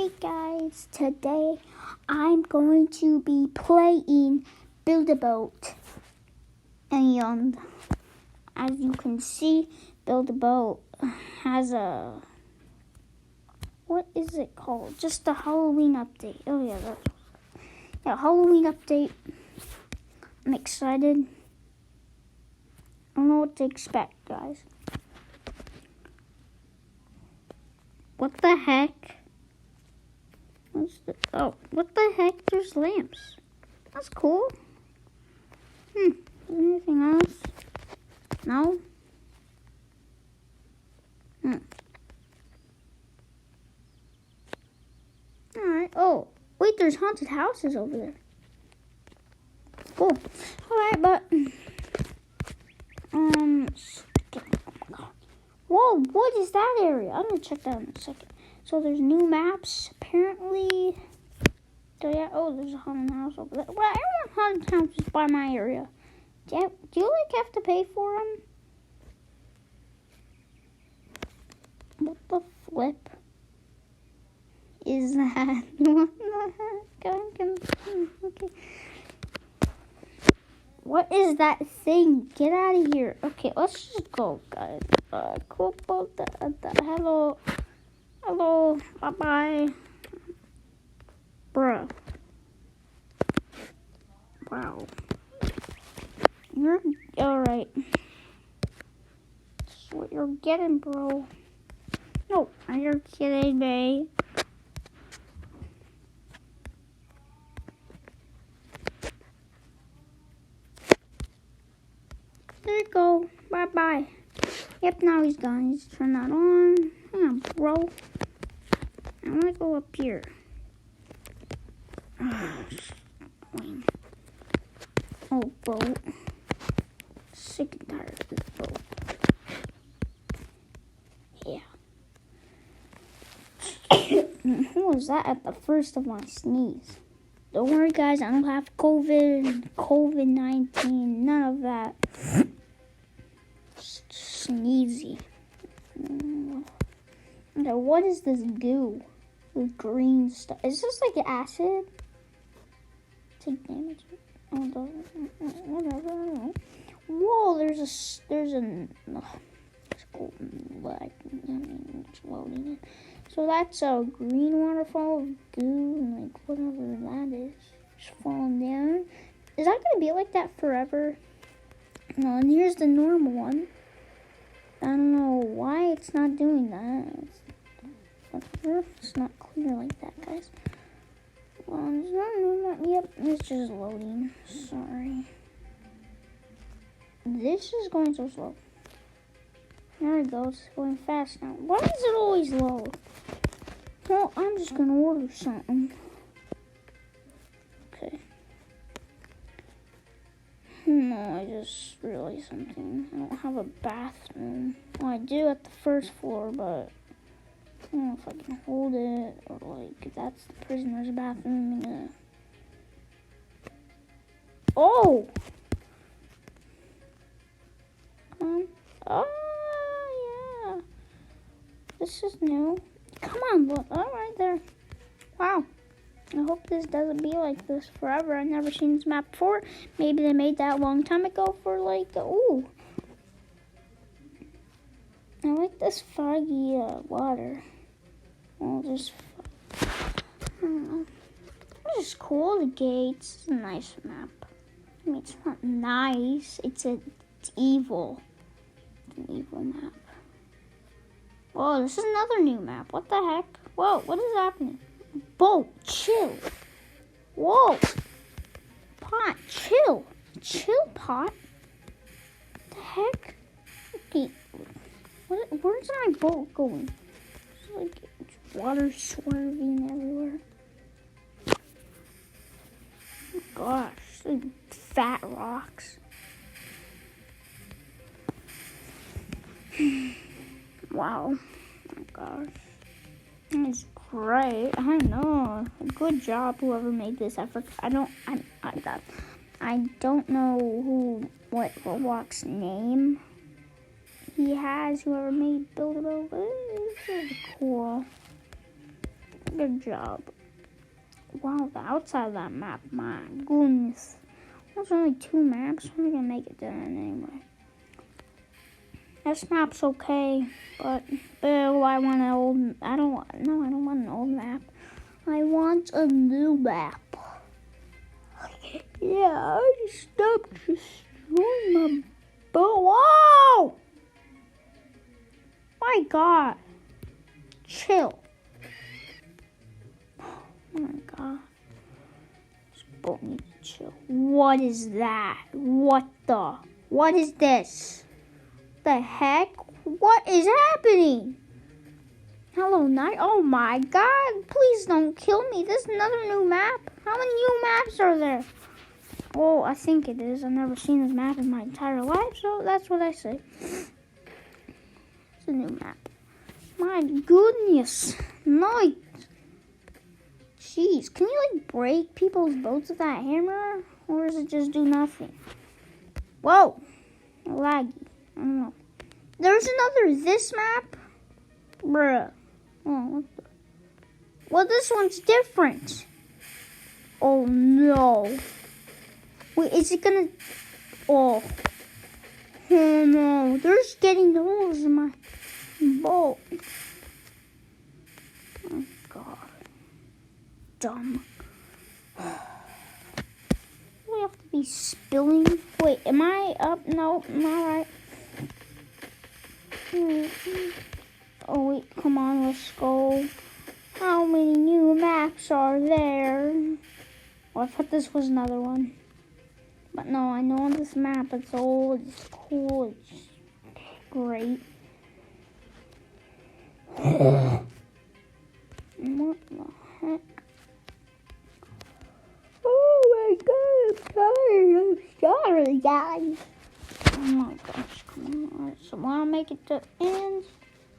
Hey guys, today I'm going to be playing Build a Boat. And as you can see, Build a Boat has a, what is it called? Just a Halloween update. Oh yeah, Halloween update. I'm excited. I don't know what to expect, guys. What the heck? What the heck? There's lamps. That's cool. Anything else? No? Alright. Oh, wait, there's haunted houses over there. Cool. Alright, but whoa, what is that area? I'm gonna check that out in a second. So there's new maps, apparently. So yeah, there's a haunted house over there. Well, everyone haunted houses by my area. Do you have to pay for them? What the flip is that? What the heck? Okay. What is that thing? Get out of here. Okay, let's just go, guys. Cool about that. Hello. Bye-bye. Bruh. Wow. You're alright. That's what you're getting, bro. No, you're kidding me. There you go. Bye-bye. Yep, now he's gone. He's turned that on. Hang on, bro. I want to go up here. Oh, boat. Sick and tired of this boat. Yeah. What was that at the first of my sneeze? Don't worry, guys. I don't have COVID-19. None of that. Just sneezy. Okay, what is this goo? The green stuff. Is this like acid? Take damage. Oh, whatever. I don't know. Whoa, there's it's loading it. So that's a green waterfall of goo and like whatever that is. Just falling down. Is that gonna be like that forever? No, and here's the normal one. I don't know why it's not doing that. It's not clear like that, guys. Well, it's not normal. Yep, it's just loading. Sorry. This is going so slow. There it goes. It's going fast now. Why does it always load? Well, I'm just going to order something. Okay. No, I just realized something. I don't have a bathroom. Well, I do at the first floor, but I don't know if I can hold it or like if that's the prisoner's bathroom. Oh! Oh, yeah. This is new. Come on, look. All right there. Wow. I hope this doesn't be like this forever. I've never seen this map before. Maybe they made that a long time ago for like, ooh. I like this foggy water. Well, just, I don't know. It's just cool, the gates. It's a nice map. I mean, it's not nice. It's evil. It's an evil map. Whoa, this is another new map. What the heck? Whoa, what is happening? Boat, chill. Whoa. Pot, chill. Chill, pot. What the heck? Okay. Where's my boat going? It's like water swerving everywhere. Oh gosh, like fat rocks. Wow. Oh my gosh. That's great. I know. Good job, whoever made this effort. I don't know what Roblox name he has, whoever made Build a Boat, but it's really cool. Good job. Wow, the outside of that map, my goodness. There's only 2 maps. We're gonna make it there anyway. This map's okay, but boo, I want an old. I don't want an old map. I want a new map. Yeah, I stopped destroying my boat. Whoa! My God. Chill. Oh my God. This boat needs to chill. What is that? What is this? The heck? What is happening? Hello, Night. Oh my God. Please don't kill me. This is another new map. How many new maps are there? Well, I think it is. I've never seen this map in my entire life, so that's what I say. It's a new map. My goodness. No. Jeez, can you like break people's boats with that hammer? Or does it just do nothing? Whoa. Laggy. I don't know. There's another this map? Bruh. Oh, what the? Well, this one's different. Oh, no. Wait, is it gonna... Oh. Oh, no. There's getting holes in my boat. Oh, God. Dumb. We have to be spilling. Wait, am I up? No, I'm all right. Oh, wait, come on, let's go. How many new maps are there? Oh, I thought this was another one. But no, I know this map, it's old, it's cool, it's great. What the heck? Oh my God, I'm sorry, guys. Oh my gosh, come on. Alright, so when I make it to end,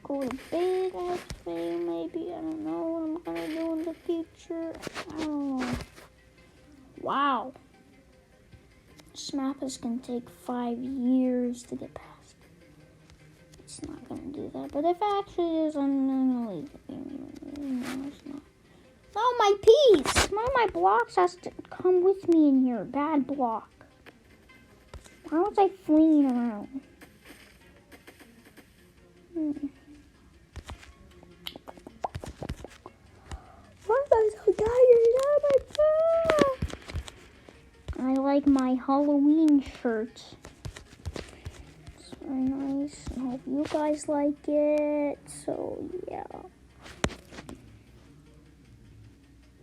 go to bed, I say, maybe. I don't know what I'm gonna do in the future. I don't know. Wow. This map is gonna take 5 years to get past. It's not gonna do that, but if it actually is, I'm gonna leave it. No, it's not. No, my piece! One of my blocks has to come with me in here. Bad block. Why was I fleeing around? Why am I so tired? Oh my God! I like my Halloween shirt. It's very nice. I hope you guys like it. So, yeah.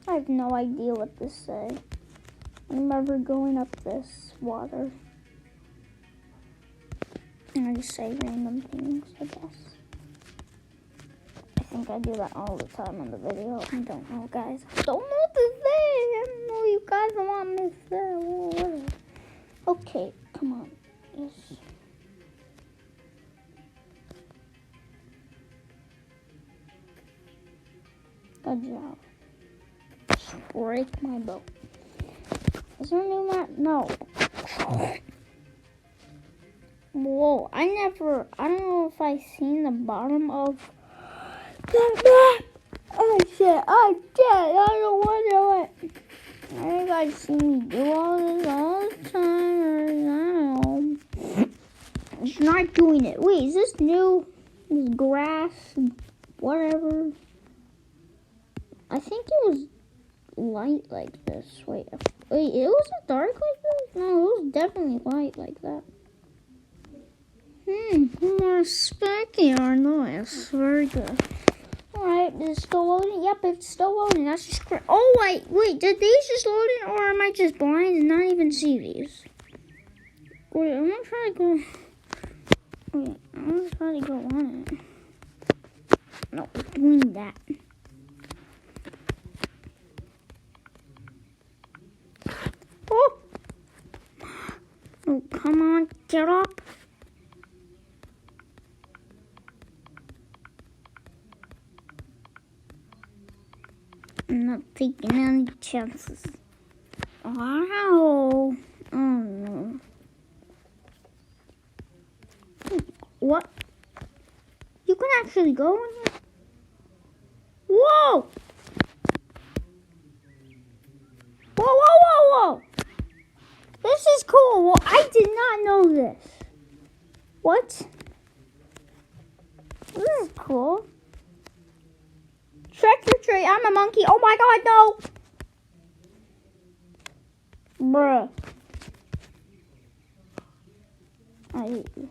I have no idea what to say. I'm never going up this water. And I just say random things, I guess. I think I do that all the time on the video. I don't know, guys. I don't know what to say. I don't know you guys want me to say. Whatever. Okay, come on. Yes. Good job. Just break my boat. Is there a new map? No. Whoa, I don't know if I seen the bottom of that map. Oh shit, I'm dead. I don't want to do it. I think I've seen me do all this all the time. Or, I don't know. It's not doing it. Wait, is this new? This grass, whatever. I think it was light like this. Wait, it wasn't dark like this? No, it was definitely light like that. More spectacular noise. Very good. Alright, is it still loading? Yep, it's still loading. That's just great. Oh, wait, did these just load in, or am I just blind and not even see these? Wait, I'm gonna try to go. Wait, I'm gonna try to go on it. No, it's doing that. Oh! Oh, come on, get up. I'm not taking any chances. Wow. Oh no. What? You can actually go in here? Whoa! cool. Well, I did not know this. What? This is cool. Trick or treat. I'm a monkey. Oh my god, no. Bruh. I hate you.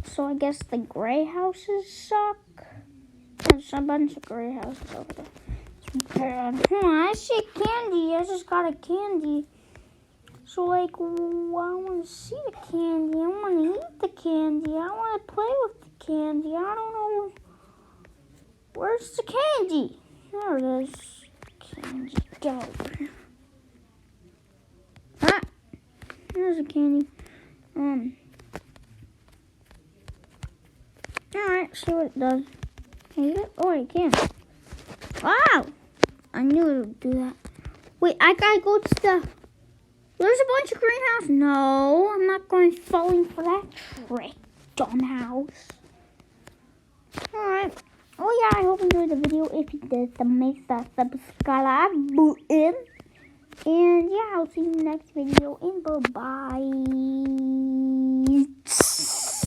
So I guess the gray houses suck. There's a bunch of gray houses over there. I see candy. I just got a candy. So like, I want to see the candy. I want to eat the candy. I want to play with the candy. I don't know. Where's the candy? There it is. Candy. Get over here. Ah! There's a candy. Alright, see what it does. Can you get it? Oh, I can. Wow! I knew it would do that. Wait, I gotta go to the... There's a bunch of greenhouse. No, I'm not going falling for that trick, dumbass. Alright. Oh yeah, I hope you enjoyed the video. If you did, then make that subscribe button. And yeah, I'll see you in the next video. And bye-bye.